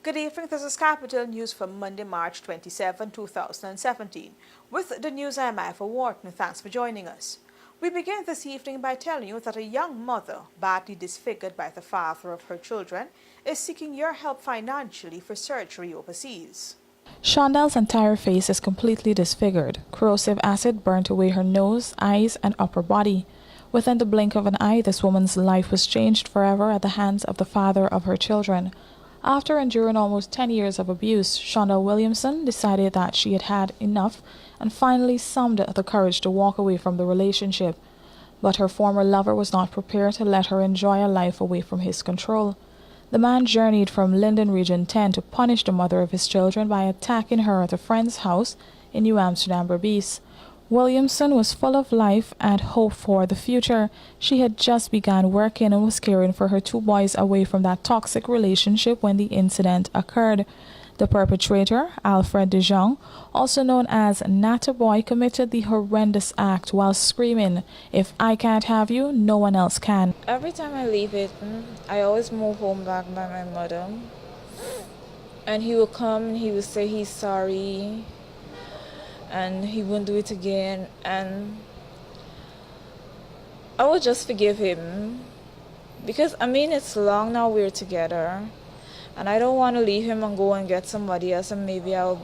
Good evening, this is Capital News for Monday, March 27, 2017. With the news, I am Ivor Wharton. Thanks for joining us. We begin this evening by telling you that a young mother, badly disfigured by the father of her children, is seeking your help financially for surgery overseas. Shonda's entire face is completely disfigured. Corrosive acid burnt away her nose, eyes, and upper body. Within the blink of an eye, this woman's life was changed forever at the hands of the father of her children. After enduring almost 10 years of abuse, Shonda Williamson decided that she had had enough and finally summoned the courage to walk away from the relationship. But her former lover was not prepared to let her enjoy a life away from his control. The man journeyed from Linden Region 10 to punish the mother of his children by attacking her at a friend's house in New Amsterdam, Berbice. Williamson was full of life and hope for the future. She had just begun working and was caring for her two boys away from that toxic relationship when the incident occurred. The perpetrator, Alfred De Jong, also known as Natta Boy, committed the horrendous act while screaming, "If I can't have you, no one else can." Every time I leave it, I always move home back by my mother. And he will come and he will say he's sorry and he won't do it again. And I will just forgive him. Because, it's long now we're together. And I don't want to leave him and go and get somebody else and maybe I'll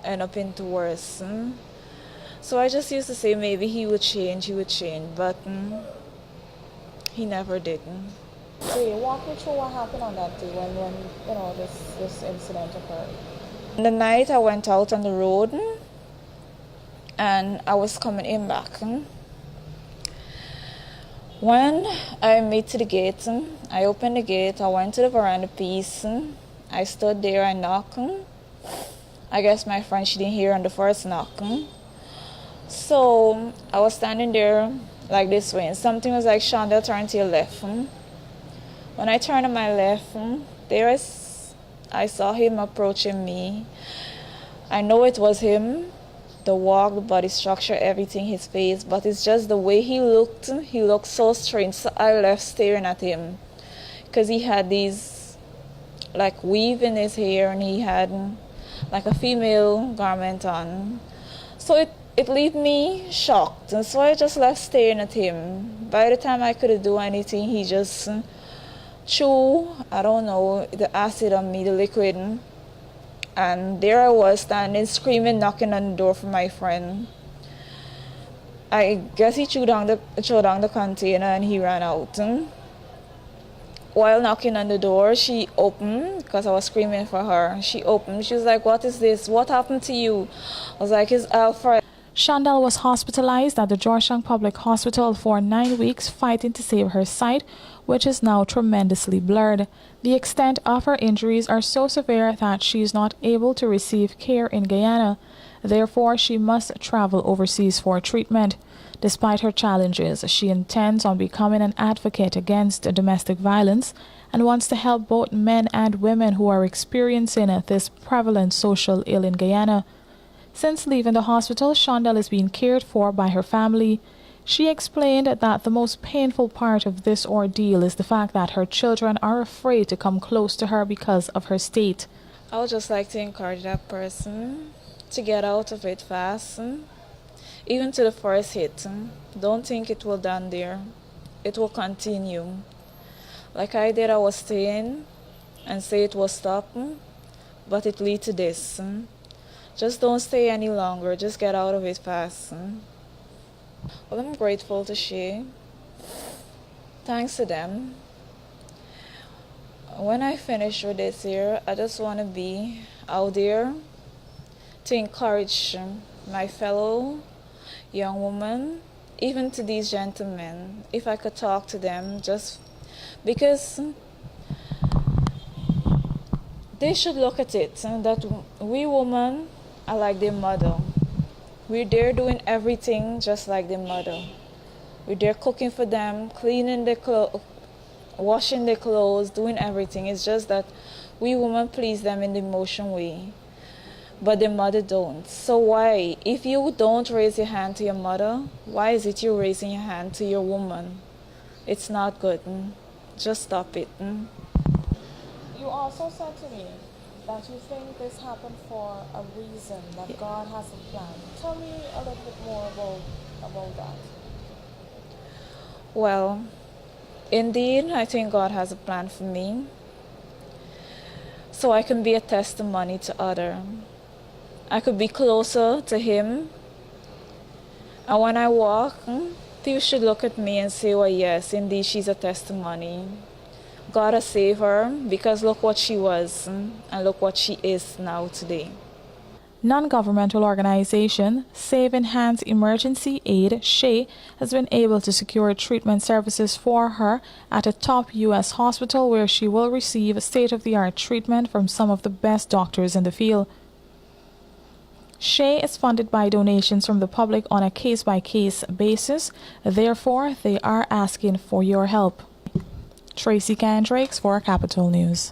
end up into worse. So I just used to say maybe he would change, but he never did. So walk me through what happened on that day when this incident occurred. The night I went out on the road and I was coming in back. When I made to the gate, I opened the gate, I went to the veranda piece, I stood there, I knocked. I guess my friend, she didn't hear on the first knock. So I was standing there like this way, and something was like, "Shonda, turn to your left." When I turned to my left, I saw him approaching me. I know it was him. The walk, the body structure, everything, his face, but it's just the way he looked so strange. So I left staring at him because he had these like weave in his hair and he had like a female garment on. So it left me shocked, and so I just left staring at him. By the time I could do anything, he just threw, I don't know, the acid on me, the liquid. And there I was standing, screaming, knocking on the door for my friend. I guess he threw down the container and he ran out. While knocking on the door, she opened, because I was screaming for her. She opened. She was like, "What is this? What happened to you?" I was like, "It's Alfred." Shonda was hospitalized at the Georgetown Public Hospital for 9 weeks, fighting to save her sight, which is now tremendously blurred. The extent of her injuries are so severe that she is not able to receive care in Guyana. Therefore, she must travel overseas for treatment. Despite her challenges, she intends on becoming an advocate against domestic violence and wants to help both men and women who are experiencing this prevalent social ill in Guyana. Since leaving the hospital, Shonda is being cared for by her family. She explained that the most painful part of this ordeal is the fact that her children are afraid to come close to her because of her state. I would just like to encourage that person to get out of it fast. Even to the first hit. Don't think it will done there. It will continue. Like I did, I was staying and say it will stop, but it lead to this. Just don't stay any longer. Just get out of it fast. Well, I'm grateful to she. Thanks to them. When I finish with this year, I just want to be out there to encourage my fellow young women, even to these gentlemen, if I could talk to them, just because they should look at it, that we women are like their mother. We're there doing everything just like their mother. We're there cooking for them, cleaning their clothes, washing their clothes, doing everything. It's just that we women please them in the emotion way, but their mother don't. So why, if you don't raise your hand to your mother, why is it you're raising your hand to your woman? It's not good. Just stop it. You also said to me that you think this happened for a reason, that God has a plan. Tell me a little bit more about that. Well, indeed, I think God has a plan for me, so I can be a testimony to others. I could be closer to Him, and when I walk, people should look at me and say, well, yes, indeed, she's a testimony. God has saved her, because look what she was, and look what she is now today. Non-governmental organization Saving Hands Emergency Aid, SHE, has been able to secure treatment services for her at a top U.S. hospital where she will receive state-of-the-art treatment from some of the best doctors in the field. SHE is funded by donations from the public on a case-by-case basis. Therefore, they are asking for your help. Tracy Kendricks for Capital News.